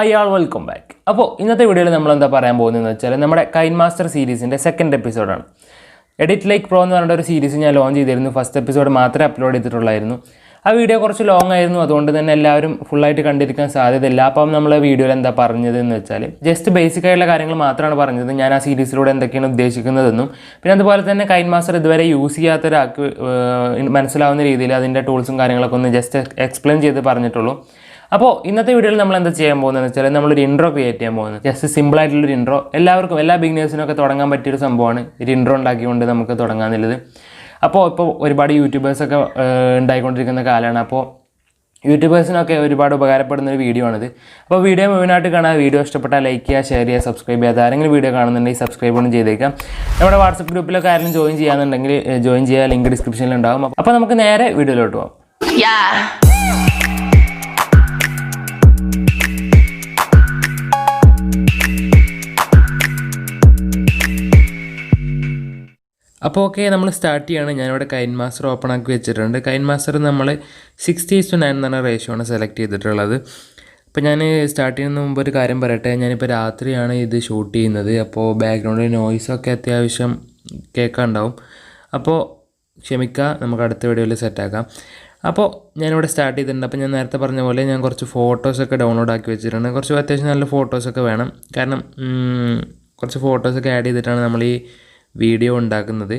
Hi ആൾ welcome back. അപ്പോൾ ഇന്നത്തെ വീഡിയോയിൽ നമ്മൾ എന്താ പറയാൻ പോകുന്നതെന്ന് വെച്ചാൽ നമ്മുടെ കൈൻമാസ്റ്റർ സീരീസിൻ്റെ സെക്കൻഡ് എപ്പിസോഡാണ്. എഡിറ്റ് ലൈക്ക് പ്രോ എന്ന് പറഞ്ഞ ഒരു സീരീസ് ഞാൻ ലോഞ്ച് ചെയ്തിരുന്നു. ഫസ്റ്റ് എപ്പിസോഡ് മാത്രമേ അപ്ലോഡ് ചെയ്തിട്ടുള്ളായിരുന്നു. ആ വീഡിയോ കുറച്ച് ലോങ് ആയിരുന്നു, അതുകൊണ്ട് തന്നെ എല്ലാവരും ഫുള്ളായിട്ട് കണ്ടിരിക്കാൻ സാധ്യതയില്ല. അപ്പം നമ്മൾ വീഡിയോയിൽ എന്താ പറഞ്ഞതെന്ന് വെച്ചാൽ ജസ്റ്റ് ബേസിക് ആയിട്ടുള്ള കാര്യങ്ങൾ മാത്രമാണ് പറഞ്ഞത്. ഞാൻ ആ സീരീസിലൂടെ എന്തൊക്കെയാണ് ഉദ്ദേശിക്കുന്നതെന്നും പിന്നെ അതുപോലെ തന്നെ കൈൻമാസ്റ്റർ ഇതുവരെ യൂസ് ചെയ്യാത്ത ഒരാൾക്ക് മനസ്സിലാവുന്ന രീതിയിൽ അതിൻ്റെ ടൂൾസും കാര്യങ്ങളൊക്കെ ഒന്ന് ജസ്റ്റ് എക്സ്പ്ലെയിൻ ചെയ്ത് പറഞ്ഞിട്ടുള്ളൂ. അപ്പോൾ ഇന്നത്തെ വീഡിയോയിൽ നമ്മൾ എന്താ ചെയ്യാൻ പോകുന്നതെന്ന് വെച്ചാൽ നമ്മളൊരു ഇൻട്രോ ക്രിയേറ്റ് ചെയ്യാൻ പോകുന്നത്. ജസ്റ്റ് സിമ്പിളായിട്ടുള്ളൊരു ഇൻട്രോ, എല്ലാവർക്കും എല്ലാ ബിഗിനേഴ്സിനൊക്കെ തുടങ്ങാൻ പറ്റിയൊരു സംഭവമാണ് ഒരു ഇൻട്രോ ഉണ്ടാക്കിക്കൊണ്ട് നമുക്ക് തുടങ്ങാമെന്നുള്ളത്. അപ്പോൾ ഇപ്പോൾ ഒരുപാട് യൂട്യൂബേഴ്സൊക്കെ ഉണ്ടായിക്കൊണ്ടിരിക്കുന്ന കാലമാണ്. അപ്പോൾ യൂട്യൂബേഴ്സിനൊക്കെ ഒരുപാട് ഉപകാരപ്പെടുന്ന ഒരു വീഡിയോ ആണിത്. അപ്പോൾ വീഡിയോ മുഴുവനായിട്ട് കാണാൻ, വീഡിയോ ഇഷ്ടപ്പെട്ടാൽ ലൈക്ക് ചെയ്യുക, ഷെയർ ചെയ്യുക, സബ്സ്ക്രൈബ് ചെയ്യുക. ആരെങ്കിലും വീഡിയോ കാണുന്നുണ്ടെങ്കിൽ സബ്സ്ക്രൈബ് ഒന്നും ചെയ്തേക്കാം. നമ്മുടെ വാട്സപ്പ് ഗ്രൂപ്പിലൊക്കെ ആരെങ്കിലും ജോയിൻ ചെയ്യാന്നുണ്ടെങ്കിൽ ജോയിൻ ചെയ്യുക, ലിങ്ക് ഡിസ്ക്രിപ്ഷനിൽ ഉണ്ടാകും. അപ്പോൾ നമുക്ക് നേരെ വീഡിയോയിലോട്ട് പോകാം. അപ്പോൾ ഓക്കെ, നമ്മൾ സ്റ്റാർട്ട് ചെയ്യുകയാണ്. ഞാനിവിടെ കൈൻമാസ്റ്റർ ഓപ്പൺ ആക്കി വെച്ചിട്ടുണ്ട്. കൈൻമാസ്റ്റർ നമ്മൾ 60:9 എന്ന റേഷ്യോ ആണ് സെലക്ട് ചെയ്തിട്ടുള്ളത്. അപ്പോൾ ഞാൻ സ്റ്റാർട്ട് ചെയ്യുന്നതിന് മുമ്പ് ഒരു കാര്യം പറയട്ടെ. ഞാനിപ്പോൾ രാത്രിയാണ് ഇത് ഷൂട്ട് ചെയ്യുന്നത്. അപ്പോൾ ബാക്ക്ഗ്രൗണ്ടിൽ നോയ്സൊക്കെ അത്യാവശ്യം കേൾക്കാനുണ്ടാവും. അപ്പോൾ ക്ഷമിക്കുക, നമുക്ക് അടുത്ത വീഡിയോയിൽ സെറ്റാക്കാം. അപ്പോൾ ഞാനിവിടെ സ്റ്റാർട്ട് ചെയ്തിട്ടുണ്ട്. അപ്പോൾ ഞാൻ നേരത്തെ പറഞ്ഞ പോലെ ഞാൻ കുറച്ച് ഫോട്ടോസൊക്കെ ഡൗൺലോഡ് ആക്കി വെച്ചിട്ടുണ്ട്. കുറച്ച് അത്യാവശ്യം നല്ല ഫോട്ടോസൊക്കെ വേണം. കാരണം കുറച്ച് ഫോട്ടോസൊക്കെ ആഡ് ചെയ്തിട്ടാണ് നമ്മൾ ഈ വീഡിയോ ഉണ്ടാക്കുന്നത്.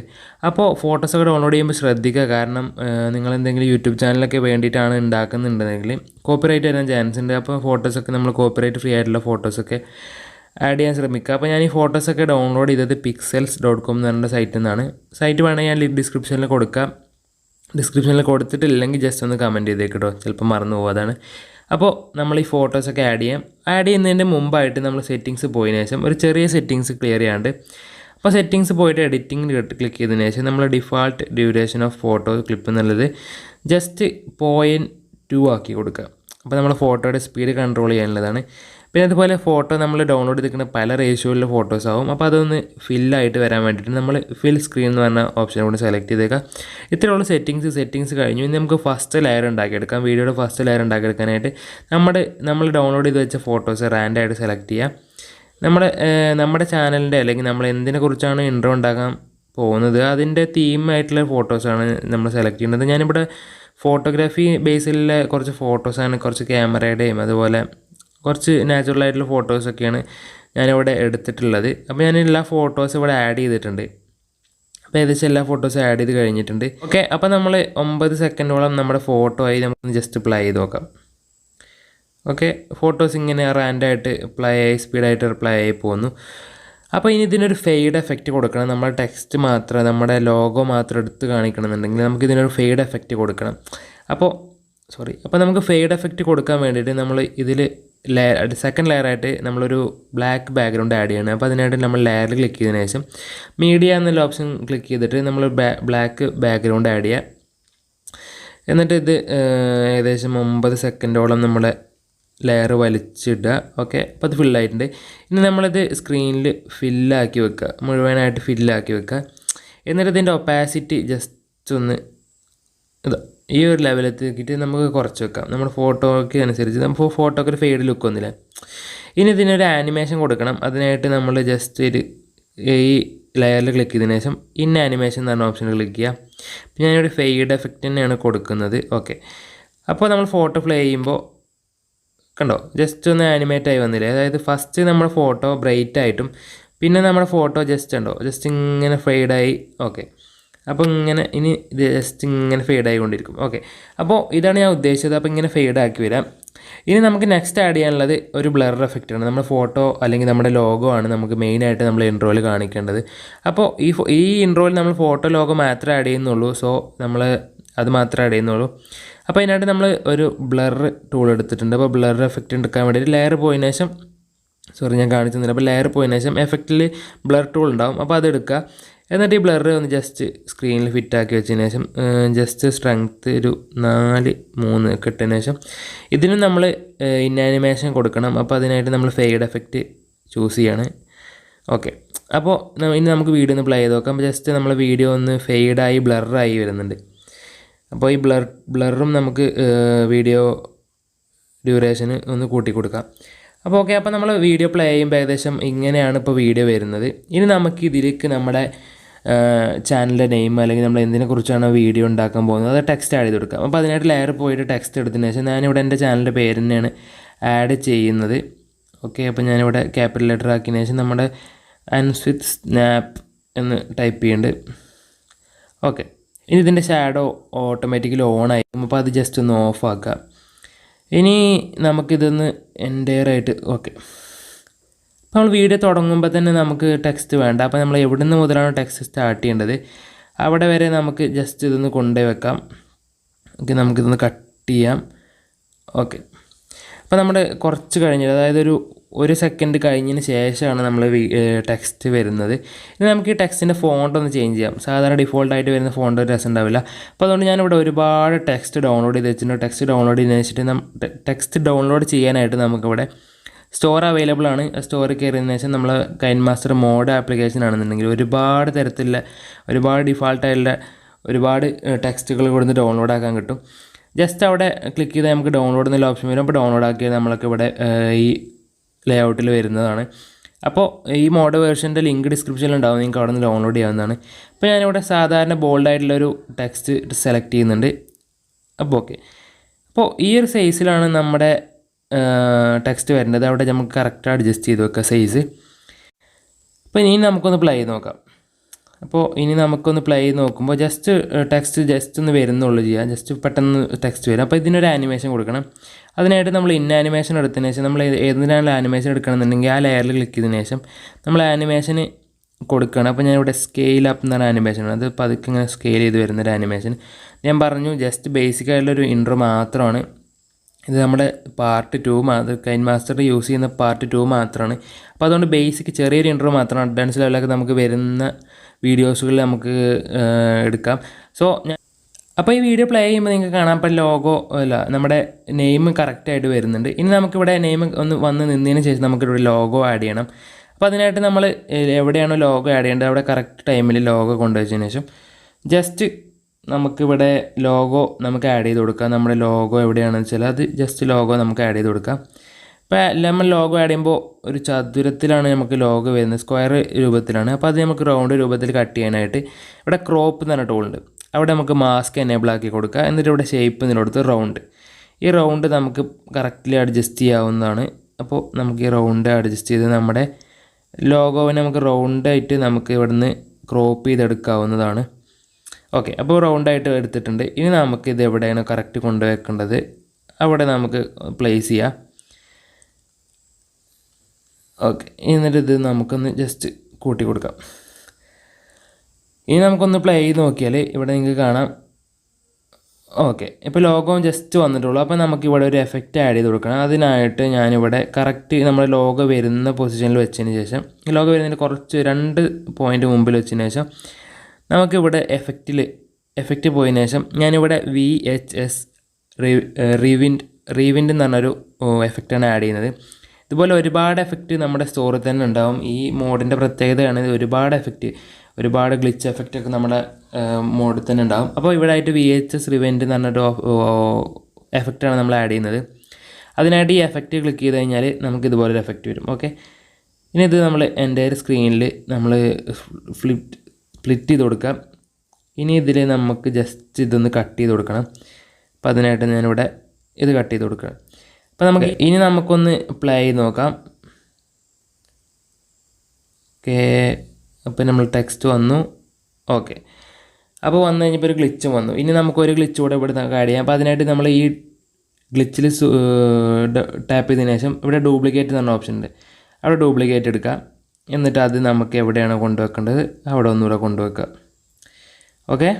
അപ്പോൾ ഫോട്ടോസൊക്കെ ഡൗൺലോഡ് ചെയ്യുമ്പോൾ ശ്രദ്ധിക്കുക. കാരണം നിങ്ങളെന്തെങ്കിലും യൂട്യൂബ് ചാനലൊക്കെ വേണ്ടിയിട്ടാണ് ഉണ്ടാക്കുന്നുണ്ടെങ്കിൽ കോപ്പിറൈറ്റ് വരാൻ ചാൻസ് ഉണ്ട്. അപ്പോൾ ഫോട്ടോസൊക്കെ നമ്മൾ കോപ്പിറൈറ്റ് ഫ്രീ ആയിട്ടുള്ള ഫോട്ടോസൊക്കെ ആഡ് ചെയ്യാൻ ശ്രമിക്കുക. അപ്പോൾ ഞാൻ ഈ ഫോട്ടോസൊക്കെ ഡൗൺലോഡ് ചെയ്തത് pixels.com എന്ന് പറഞ്ഞ സൈറ്റിൽ നിന്നാണ്. സൈറ്റ് വേണമെങ്കിൽ ഞാൻ ഡിസ്ക്രിപ്ഷനിൽ കൊടുക്കാം. ഡിസ്ക്രിപ്ഷനിൽ കൊടുത്തിട്ടില്ലെങ്കിൽ ജസ്റ്റ് ഒന്ന് കമൻറ്റ് ചെയ്തേക്കട്ടോ, ചിലപ്പോൾ മറന്നു പോകും. അതാണ്. അപ്പോൾ നമ്മൾ ഈ ഫോട്ടോസൊക്കെ ആഡ് ചെയ്യുന്നതിൻ്റെ മുമ്പായിട്ട് നമ്മൾ സെറ്റിങ്സ് പോയതിനു ശേഷം ഒരു ചെറിയ സെറ്റിങ്സ് ക്ലിയർ ചെയ്യാണ്ട്, അപ്പോൾ സെറ്റിങ്സ് പോയിട്ട് എഡിറ്റിംഗ് ക്ലിക്ക് ചെയ്തതിന് ശേഷം നമ്മൾ default duration of photo clip എന്നുള്ളത് ജസ്റ്റ് 0.2 ആക്കി കൊടുക്കുക. അപ്പോൾ നമ്മൾ ഫോട്ടോയുടെ സ്പീഡ് കൺട്രോൾ ചെയ്യാനുള്ളതാണ്. പിന്നെ അതുപോലെ ഫോട്ടോ നമ്മൾ ഡൗൺലോഡ് ചെയ്തിരിക്കുന്ന പല റേഷ്യോയിലുള്ള ഫോട്ടോസ് ആവും. അപ്പോൾ അതൊന്ന് ഫില്ലായിട്ട് വരാൻ വേണ്ടിയിട്ട് നമ്മൾ ഫിൽ സ്ക്രീൻ എന്ന് പറഞ്ഞ ഓപ്ഷൻ കൂടി സെലക്ട് ചെയ്തേക്കാം. ഇത്രയുള്ള സെറ്റിങ്സ് കഴിഞ്ഞു. ഇനി നമുക്ക് ഫസ്റ്റ് ലെയർ ഉണ്ടാക്കിയെടുക്കാം. വീഡിയോയുടെ ഫസ്റ്റ് ലെയർ ഉണ്ടാക്കിയെടുക്കാനായിട്ട് നമ്മൾ ഡൗൺലോഡ് ചെയ്ത് വെച്ച ഫോട്ടോസ് റാൻഡായിട്ട് സെലക്ട് ചെയ്യുക. നമ്മുടെ ചാനലിൻ്റെ അല്ലെങ്കിൽ നമ്മൾ എന്തിനെ കുറിച്ചാണ് ഇൻട്രോ ഉണ്ടാക്കാൻ പോകുന്നത് അതിൻ്റെ തീമായിട്ടുള്ള ഫോട്ടോസാണ് നമ്മൾ സെലക്ട് ചെയ്യുന്നത്. ഞാനിവിടെ ഫോട്ടോഗ്രാഫി ബേസിലുള്ള കുറച്ച് ഫോട്ടോസാണ്, കുറച്ച് ക്യാമറയുടെയും അതുപോലെ കുറച്ച് നാച്ചുറലായിട്ടുള്ള ഫോട്ടോസൊക്കെയാണ് ഞാനിവിടെ എടുത്തിട്ടുള്ളത്. അപ്പോൾ ഞാൻ എല്ലാ ഫോട്ടോസും ഇവിടെ ആഡ് ചെയ്തിട്ടുണ്ട്. അപ്പോൾ ഏകദേശം എല്ലാ ഫോട്ടോസും ആഡ് ചെയ്ത് കഴിഞ്ഞിട്ടുണ്ട്. ഓക്കെ, അപ്പോൾ നമ്മൾ 9 സെക്കൻഡോളം നമ്മുടെ ഫോട്ടോ ആയി നമുക്ക് ജസ്റ്റ് പ്ലേ ചെയ്ത് നോക്കാം. ഓക്കെ, ഫോട്ടോസ് ഇങ്ങനെ റാൻഡായിട്ട് സ്പീഡായിട്ട് പ്ലേ ആയി പോകുന്നു. അപ്പോൾ ഇനി ഇതിനൊരു ഫെയ്ഡ് എഫക്റ്റ് കൊടുക്കണം. നമ്മുടെ ടെക്സ്റ്റ് മാത്രം, നമ്മുടെ ലോഗോ മാത്രം എടുത്ത് കാണിക്കണമെന്നുണ്ടെങ്കിൽ നമുക്ക് ഇതിനൊരു ഫെയ്ഡ് എഫക്റ്റ് കൊടുക്കണം. അപ്പോൾ നമുക്ക് ഫെയ്ഡ് എഫക്റ്റ് കൊടുക്കാൻ വേണ്ടിയിട്ട് നമ്മൾ ഇതിൽ സെക്കൻഡ് ലെയറായിട്ട് നമ്മളൊരു ബ്ലാക്ക് ബാക്ക്ഗ്രൗണ്ട് ആഡ് ചെയ്യണം. അപ്പോൾ അതിനായിട്ട് നമ്മൾ ലെയറിൽ ക്ലിക്ക് ചെയ്തതിന് ശേഷം മീഡിയ എന്നുള്ള ഓപ്ഷൻ ക്ലിക്ക് ചെയ്തിട്ട് നമ്മൾ ബ്ലാക്ക് ബാക്ക്ഗ്രൗണ്ട് ആഡ് ചെയ്യുക. എന്നിട്ട് ഇത് ഏകദേശം 9 സെക്കൻഡോളം നമ്മളെ ലെയർ വലിച്ചിടുക. ഓക്കെ, അപ്പോൾ അത് ഫില്ലായിട്ടുണ്ട്. ഇനി നമ്മളിത് സ്ക്രീനിൽ ഫില്ലാക്കി വെക്കുക, മുഴുവനായിട്ട് ഫില്ലാക്കി വെക്കുക. എന്നിട്ട് ഇതിൻ്റെ ഒപ്പാസിറ്റി ജസ്റ്റ് ഒന്ന് ഈ ഒരു ലെവലെത്തിക്കിട്ട് നമുക്ക് കുറച്ച് വെക്കാം. നമ്മുടെ ഫോട്ടോയ്ക്ക് അനുസരിച്ച് നമുക്ക് ഫോട്ടോയ്ക്ക് ഒരു ഫെയ്ഡ് ലുക്ക് ഒന്നുമില്ല. ഇനി ഇതിനൊരു ആനിമേഷൻ കൊടുക്കണം. അതിനായിട്ട് നമ്മൾ ജസ്റ്റ് ഈ ലെയറിൽ ക്ലിക്ക് ചെയ്തതിന് ശേഷം ആനിമേഷൻ എന്ന് പറഞ്ഞ ഓപ്ഷനിൽ ക്ലിക്ക് ചെയ്യുക. ഞാനൊരു ഫെയ്ഡ് എഫക്റ്റ് തന്നെയാണ് കൊടുക്കുന്നത്. ഓക്കെ, അപ്പോൾ നമ്മൾ ഫോട്ടോ പ്ലേ ചെയ്യുമ്പോൾ കണ്ടോ ജസ്റ്റ് ഒന്ന് ആനിമേറ്റ് ആയി വന്നില്ലേ. അതായത് ഫസ്റ്റ് നമ്മുടെ ഫോട്ടോ ബ്രൈറ്റ് ആയിട്ടും പിന്നെ നമ്മുടെ ഫോട്ടോ ജസ്റ്റ് ഇങ്ങനെ ഫെയ്ഡായി. ഓക്കെ, അപ്പോൾ ഇനി ഇത് ജസ്റ്റ് ഇങ്ങനെ ഫെയ്ഡായി കൊണ്ടിരിക്കും. ഓക്കെ, അപ്പോൾ ഇതാണ് ഞാൻ ഉദ്ദേശിച്ചത്. അപ്പോൾ ഇങ്ങനെ ഫെയ്ഡാക്കി വരാം. ഇനി നമുക്ക് നെക്സ്റ്റ് ആഡ് ചെയ്യാനുള്ളത് ഒരു ബ്ലർ എഫക്റ്റാണ്. നമ്മുടെ ഫോട്ടോ അല്ലെങ്കിൽ നമ്മുടെ ലോഗോ ആണ് നമുക്ക് മെയിനായിട്ട് നമ്മൾ ഇൻട്രോയിൽ കാണിക്കേണ്ടത്. അപ്പോൾ ഈ ഇൻട്രോയിൽ നമ്മൾ ഫോട്ടോ ലോഗോ മാത്രമേ ആഡ് ചെയ്യുന്നുള്ളൂ. സോ നമ്മൾ അത് മാത്രമേ ആഡ് ചെയ്യുന്നുള്ളൂ. അപ്പോൾ അതിനായിട്ട് നമ്മൾ ഒരു ബ്ലർ ടൂൾ എടുത്തിട്ടുണ്ട്. അപ്പോൾ ബ്ലർ എഫക്റ്റ് എടുക്കാൻ വേണ്ടിയിട്ട് ലെയർ പോയതിനു ശേഷം ഞാൻ കാണിച്ചു തന്നില്ല. അപ്പോൾ ലെയർ പോയതിനു ശേഷം എഫക്റ്റിൽ ബ്ലർ ടൂൾ ഉണ്ടാവും. അപ്പോൾ അതെടുക്കുക. എന്നിട്ട് ഈ ബ്ലർ ഒന്ന് ജസ്റ്റ് സ്ക്രീനിൽ ഫിറ്റാക്കി വെച്ചതിന് ശേഷം ജസ്റ്റ് സ്ട്രെങ്ത്ത് ഒരു 4:3 ഒക്കെ ഇട്ടതിന് ശേഷം ഇതിനും നമ്മൾ ആനിമേഷൻ കൊടുക്കണം. അപ്പോൾ അതിനായിട്ട് നമ്മൾ ഫെയ്ഡ് എഫക്റ്റ് ചൂസ് ചെയ്യാണ്. ഓക്കെ, അപ്പോൾ ഇനി നമുക്ക് വീഡിയോ ഒന്ന് പ്ലേ ചെയ്ത് നോക്കാം. ജസ്റ്റ് നമ്മൾ വീഡിയോ ഒന്ന് ഫെയ്ഡായി ബ്ലറായി വരുന്നുണ്ട്. അപ്പോൾ ഈ ബ്ലറും നമുക്ക് വീഡിയോ ഡ്യൂറേഷന് ഒന്ന് കൂട്ടി കൊടുക്കാം. അപ്പോൾ ഓക്കെ, അപ്പോൾ നമ്മൾ വീഡിയോ പ്ലേ ചെയ്യുമ്പോൾ ഏകദേശം ഇങ്ങനെയാണ് ഇപ്പോൾ വീഡിയോ വരുന്നത്. ഇനി നമുക്ക് ഇതിലേക്ക് നമ്മുടെ ചാനലിൻ്റെ നെയിം അല്ലെങ്കിൽ നമ്മൾ എന്തിനെക്കുറിച്ചാണ് വീഡിയോ ഉണ്ടാക്കാൻ പോകുന്നത് അത് ടെക്സ്റ്റ് ആഡ് ചെയ്ത് കൊടുക്കാം. അപ്പോൾ അതിനായിട്ട് ലെയർ പോയിട്ട് ടെക്സ്റ്റ് എടുത്തതിന് ശേഷം ഞാനിവിടെ എൻ്റെ ചാനലിൻ്റെ പേര് തന്നെയാണ് ആഡ് ചെയ്യുന്നത്. ഓക്കെ, അപ്പോൾ ഞാനിവിടെ ക്യാപിറ്റൽ ലെറ്റർ ആക്കിയതിന് ശേഷം നമ്മുടെ അൻസ്വിത്ത് സ്നാപ്പ് എന്ന് ടൈപ്പ് ചെയ്യുന്നുണ്ട്. ഓക്കെ, ഇനി ഇതിൻ്റെ ഷാഡോ ഓട്ടോമാറ്റിക്കലി ഓൺ ആയിരിക്കും. അപ്പോൾ അത് ജസ്റ്റ് ഒന്ന് ഓഫ് ആക്കുക. ഇനി നമുക്കിതൊന്ന് എൻ്റെയറായിട്ട് ഓക്കെ, നമ്മൾ വീഡിയോ തുടങ്ങുമ്പോൾ തന്നെ നമുക്ക് ടെക്സ്റ്റ് വേണ്ട. അപ്പോൾ നമ്മൾ എവിടെ നിന്ന് മുതലാണ് ടെക്സ്റ്റ് സ്റ്റാർട്ട് ചെയ്യേണ്ടത് അവിടെ വരെ നമുക്ക് ജസ്റ്റ് ഇതൊന്ന് കൊണ്ടുപോയി വെക്കാം. ഓക്കെ, നമുക്കിതൊന്ന് കട്ട് ചെയ്യാം. ഓക്കെ, അപ്പോൾ നമ്മുടെ കുറച്ച് കഴിഞ്ഞിട്ട് അതായത് ഒരു സെക്കൻഡ് കഴിഞ്ഞതിന് ശേഷമാണ് നമ്മൾ ടെക്സ്റ്റ് വരുന്നത്. ഇനി നമുക്ക് ഈ ടെക്സ്റ്റിൻ്റെ ഫോണ്ട് ഒന്ന് ചേഞ്ച് ചെയ്യാം. സാധാരണ ഡിഫോൾട്ടായിട്ട് വരുന്ന ഫോണ്ട് ഒരു രസം ഉണ്ടാവില്ല. അപ്പോൾ അതുകൊണ്ട് ഞാനിവിടെ ഒരുപാട് ടെക്സ്റ്റ് ഡൗൺലോഡ് ചെയ്ത് വെച്ചിട്ടുണ്ട്. ടെക്സ്റ്റ് ഡൗൺലോഡ് ചെയ്തതിന് വെച്ചിട്ട് ടെക്സ്റ്റ് ഡൗൺലോഡ് ചെയ്യാനായിട്ട് നമുക്കിവിടെ സ്റ്റോർ അവൈലബിൾ ആണ്. സ്റ്റോറിൽ കയറിയതിന് ശേഷം നമ്മൾ കൈൻമാസ്റ്റർ മോഡ് ആപ്ലിക്കേഷൻ ആണെന്നുണ്ടെങ്കിൽ ഒരുപാട് തരത്തിലുള്ള ഒരുപാട് ഡിഫാൾട്ടായിട്ടുള്ള ഒരുപാട് ടെക്സ്റ്റുകൾ കൊടുത്ത് ഡൗൺലോഡ് ആക്കാൻ കിട്ടും. ജസ്റ്റ് അവിടെ ക്ലിക്ക് ചെയ്താൽ നമുക്ക് ഡൗൺലോഡ് എന്നുള്ള ഓപ്ഷൻ വരും. അപ്പോൾ ഡൗൺലോഡ് ആക്കിയത് നമ്മളൊക്കെ ഇവിടെ ഈ ലേ ഔട്ടിൽ വരുന്നതാണ്. അപ്പോൾ ഈ മോഡ് വേർഷൻ്റെ ലിങ്ക് ഡിസ്ക്രിപ്ഷനിൽ ഉണ്ടാവും, നിങ്ങൾക്ക് അവിടെ നിന്ന് ഡൗൺലോഡ് ചെയ്യാവുന്നതാണ്. അപ്പോൾ ഞാനിവിടെ സാധാരണ ബോൾഡായിട്ടുള്ളൊരു ടെക്സ്റ്റ് സെലക്ട് ചെയ്യുന്നുണ്ട്. അപ്പോൾ ഓക്കെ, അപ്പോൾ ഈ ഒരു സൈസിലാണ് നമ്മുടെ ടെക്സ്റ്റ് വരേണ്ടത്. അവിടെ നമുക്ക് കറക്റ്റ് അഡ്ജസ്റ്റ് ചെയ്ത് വെക്കാം സൈസ്. അപ്പോൾ ഇനി നമുക്കൊന്ന് പ്ലേ ചെയ്ത് നോക്കാം. അപ്പോൾ ഇനി നമുക്കൊന്ന് പ്ലേ ചെയ്ത് നോക്കുമ്പോൾ ടെക്സ്റ്റ് ഒന്ന് വരുന്നുള്ളൂ ചെയ്യാം. ജസ്റ്റ് പെട്ടെന്ന് ടെക്സ്റ്റ് വരും. അപ്പോൾ ഇതിനൊരു ആനിമേഷൻ കൊടുക്കണം. അതിനായിട്ട് നമ്മൾ ആനിമേഷൻ എടുത്തതിന് ശേഷം നമ്മൾ ഏതിനാണ് ആനിമേഷൻ എടുക്കണമെന്നുണ്ടെങ്കിൽ ആ ലെയറിൽ ക്ലിക്ക് ചെയ്തതിന് ശേഷം നമ്മൾ ആനിമേഷന് കൊടുക്കുകയാണ്. അപ്പോൾ ഞാനിവിടെ സ്കെയിൽ അപ്പ് എന്നാണ് ആനിമേഷൻ, അത് പതുക്കെ ഇങ്ങനെ സ്കെയിൽ ചെയ്ത് വരുന്നൊരു ആനിമേഷൻ. ഞാൻ പറഞ്ഞു ജസ്റ്റ് ബേസിക് ആയിട്ടുള്ളൊരു ഇൻട്രോ മാത്രമാണ് ഇത്. നമ്മുടെ പാർട്ട് 2 മാത്രം കൈൻമാസ്റ്റർ യൂസ് ചെയ്യുന്ന പാർട്ട് 2 മാത്രമാണ്. അപ്പോൾ അതുകൊണ്ട് ബേസിക് ചെറിയൊരു ഇൻട്രോ മാത്രമാണ്. അഡ്വാൻസ് ലെവലൊക്കെ നമുക്ക് വരുന്ന വീഡിയോസുകളിൽ നമുക്ക് എടുക്കാം. അപ്പോൾ ഈ വീഡിയോ പ്ലേ ചെയ്യുമ്പോൾ നിങ്ങൾക്ക് കാണാം, അപ്പോൾ ലോഗോ അല്ല നമ്മുടെ നെയിം കറക്റ്റായിട്ട് വരുന്നുണ്ട്. ഇനി നമുക്കിവിടെ നെയിം ഒന്ന് വന്ന് നിന്നതിന് ശേഷം നമുക്കിവിടെ ലോഗോ ആഡ് ചെയ്യണം. അപ്പോൾ അതിനായിട്ട് നമ്മൾ എവിടെയാണോ ലോഗോ ആഡ് ചെയ്യേണ്ടത് അവിടെ കറക്റ്റ് ടൈമിൽ ലോഗോ കൊണ്ടുവച്ചതിന് ശേഷം ജസ്റ്റ് നമുക്കിവിടെ ലോഗോ നമുക്ക് ആഡ് ചെയ്ത് കൊടുക്കാം. നമ്മുടെ ലോഗോ എവിടെയാണെന്ന് വെച്ചാൽ അത് ജസ്റ്റ് ലോഗോ നമുക്ക് ആഡ് ചെയ്ത് കൊടുക്കാം. ഇപ്പോൾ നമ്മൾ ലോഗോ ആഡ് ചെയ്യുമ്പോൾ ഒരു ചതുരത്തിലാണ് നമുക്ക് ലോഗോ വരുന്നത്, സ്ക്വയർ രൂപത്തിലാണ്. അപ്പോൾ അത് നമുക്ക് റൗണ്ട് രൂപത്തിൽ കട്ട് ചെയ്യാനായിട്ട് ഇവിടെ ക്രോപ്പ് എന്ന് പറഞ്ഞ ടൂളുണ്ട്. അവിടെ നമുക്ക് മാസ്ക് എനേബിൾ ആക്കി കൊടുക്കുക. എന്നിട്ട് ഇവിടെ ഷേപ്പ് എന്നുള്ളത് റൗണ്ട്. ഈ റൗണ്ട് നമുക്ക് കറക്റ്റ്ലി അഡ്ജസ്റ്റ് ചെയ്യാവുന്നതാണ്. അപ്പോൾ നമുക്ക് ഈ റൗണ്ട് അഡ്ജസ്റ്റ് ചെയ്ത് നമ്മുടെ ലോഗോവിനെ നമുക്ക് റൗണ്ടായിട്ട് നമുക്ക് ഇവിടുന്ന് ക്രോപ്പ് ചെയ്തെടുക്കാവുന്നതാണ്. ഓക്കെ, അപ്പോൾ റൗണ്ടായിട്ട് എടുത്തിട്ടുണ്ട്. ഇനി നമുക്കിത് എവിടെയാണ് കറക്റ്റ് കൊണ്ടുവയ്ക്കേണ്ടത് അവിടെ നമുക്ക് പ്ലേസ് ചെയ്യാം. ഓക്കെ, എന്നിട്ട് ഇത് നമുക്കൊന്ന് ജസ്റ്റ് കൂട്ടി കൊടുക്കാം. ഇനി നമുക്കൊന്ന് പ്ലേ ചെയ്ത് നോക്കിയാൽ ഇവിടെ നിങ്ങൾക്ക് കാണാം. ഓക്കെ, ഇപ്പോൾ ലോഗോ ജസ്റ്റ് വന്നിട്ടുള്ളൂ. അപ്പോൾ നമുക്കിവിടെ ഒരു എഫക്റ്റ് ആഡ് ചെയ്ത് കൊടുക്കണം. അതിനായിട്ട് ഞാനിവിടെ കറക്റ്റ് നമ്മുടെ ലോഗോ വരുന്ന പൊസിഷനിൽ വെച്ചതിന് ശേഷം ലോഗോ വരുന്നതിന് കുറച്ച് 2 പോയിൻ്റ് മുമ്പിൽ വെച്ചതിന് ശേഷം നമുക്കിവിടെ എഫക്റ്റ് പോയതിനു ശേഷം ഞാനിവിടെ VHS റീവിൻഡ് എന്ന് പറഞ്ഞൊരു എഫക്റ്റാണ് ആഡ് ചെയ്യുന്നത്. ഇതുപോലെ ഒരുപാട് എഫക്റ്റ് നമ്മുടെ സ്റ്റോറിൽ തന്നെ ഉണ്ടാവും. ഈ മോഡിൻ്റെ പ്രത്യേകതയാണ് ഒരുപാട് ഗ്ലിച്ച് എഫക്റ്റൊക്കെ നമ്മുടെ മോഡിൽ തന്നെ ഉണ്ടാകും. അപ്പോൾ ഇവിടെ ആയിട്ട് VHS റിവെൻറ്റ് എന്ന് പറഞ്ഞൊരു എഫക്റ്റാണ് നമ്മൾ ആഡ് ചെയ്യുന്നത്. അതിനായിട്ട് ഈ എഫക്റ്റ് ക്ലിക്ക് ചെയ്ത് കഴിഞ്ഞാൽ നമുക്ക് ഇതുപോലൊരു എഫക്റ്റ് വരും. ഓക്കെ, ഇനി ഇത് നമ്മൾ എൻ്റെ സ്ക്രീനിൽ നമ്മൾ സ്പ്ലിറ്റ് ചെയ്ത് കൊടുക്കാം. ഇനി ഇതിൽ നമുക്ക് ജസ്റ്റ് ഇതൊന്ന് കട്ട് ചെയ്ത് കൊടുക്കണം. അപ്പോൾ അതിനായിട്ട് ഞാനിവിടെ ഇത് കട്ട് ചെയ്ത് കൊടുക്കണം. അപ്പോൾ നമുക്കൊന്ന് പ്ലേ ചെയ്ത് നോക്കാം. ഓക്കെ, അപ്പോൾ നമ്മൾ ടെക്സ്റ്റ് വന്നു. ഓക്കെ, അപ്പോൾ വന്നു കഴിഞ്ഞപ്പോൾ ഒരു ഗ്ലിച്ചും വന്നു. ഇനി നമുക്കൊരു ഗ്ലിച്ച് കൂടെ ഇവിടെ ആഡ് ചെയ്യാം. അപ്പോൾ അതിനായിട്ട് നമ്മൾ ഈ ഗ്ലിച്ചിൽ ടാപ്പ് ചെയ്തതിന് ശേഷം ഇവിടെ ഡ്യൂപ്ലിക്കേറ്റ് എന്ന് പറഞ്ഞ ഓപ്ഷൻ ഉണ്ട്. അവിടെ ഡ്യൂപ്ലിക്കേറ്റ് എടുക്കുക. എന്നിട്ട് അത് നമുക്ക് എവിടെയാണോ കൊണ്ടുവെക്കേണ്ടത് അവിടെ ഒന്നുകൂടെ കൊണ്ടുവെക്കുക. ഓക്കെ,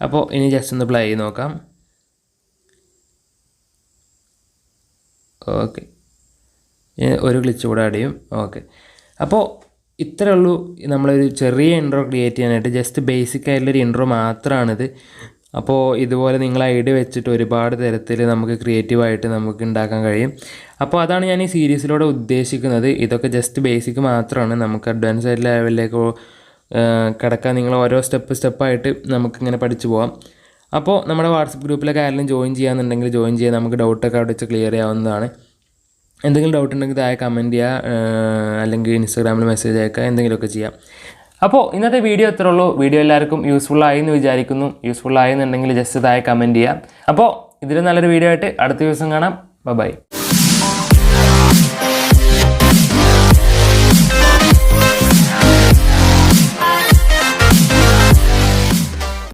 അപ്പോൾ ഇനി ജസ്റ്റ് ഒന്ന് പ്ലേ ചെയ്ത് നോക്കാം. ഓക്കെ, ഒരു ഗ്ലിച്ച് കൂടെ ആഡ് ചെയ്യും. ഓക്കെ, അപ്പോൾ ഇത്രയേ ഉള്ളൂ നമ്മളൊരു ചെറിയ ഇൻട്രോ ക്രിയേറ്റ് ചെയ്യാനായിട്ട്. ജസ്റ്റ് ബേസിക് ആയിട്ടുള്ളൊരു ഇൻട്രോ മാത്രമാണിത്. അപ്പോൾ ഇതുപോലെ നിങ്ങൾ ഐഡിയ വെച്ചിട്ട് ഒരുപാട് തരത്തിൽ നമുക്ക് ക്രിയേറ്റീവായിട്ട് നമുക്ക് ഉണ്ടാക്കാൻ കഴിയും. അപ്പോൾ അതാണ് ഞാൻ ഈ സീരീസിലൂടെ ഉദ്ദേശിക്കുന്നത്. ഇതൊക്കെ ജസ്റ്റ് ബേസിക് മാത്രമാണ്. നമുക്ക് അഡ്വാൻസ് ആയിട്ട് ലെവലിലേക്ക് കിടക്കാൻ നിങ്ങൾ ഓരോ സ്റ്റെപ്പായിട്ട് നമുക്കിങ്ങനെ പഠിച്ചു പോകാം. അപ്പോൾ നമ്മുടെ വാട്സപ്പ് ഗ്രൂപ്പിലൊക്കെ ആരെങ്കിലും ജോയിൻ ചെയ്യാന്നുണ്ടെങ്കിൽ ജോയിൻ ചെയ്യാൻ നമുക്ക് ഡൗട്ടൊക്കെ അവിടെ വെച്ച് ക്ലിയർ ചെയ്യാവുന്നതാണ്. എന്തെങ്കിലും ഡൗട്ട് ഉണ്ടെങ്കിൽ താഴെ കമൻറ്റ് ചെയ്യുക, അല്ലെങ്കിൽ ഇൻസ്റ്റാഗ്രാമിൽ മെസ്സേജ് അയക്കുക, എന്തെങ്കിലുമൊക്കെ ചെയ്യാം. അപ്പോൾ ഇന്നത്തെ വീഡിയോ ഇത്രേ ഉള്ളൂ. വീഡിയോ എല്ലാവർക്കും യൂസ്ഫുള്ളായി എന്ന് വിചാരിക്കുന്നു. യൂസ്ഫുള്ളായി എന്നുണ്ടെങ്കിൽ ജസ്റ്റ് താഴെ കമൻറ്റ് ചെയ്യാം. അപ്പോൾ ഇതിൽ നല്ലൊരു വീഡിയോ ആയിട്ട് അടുത്ത ദിവസം കാണാം. ബൈ.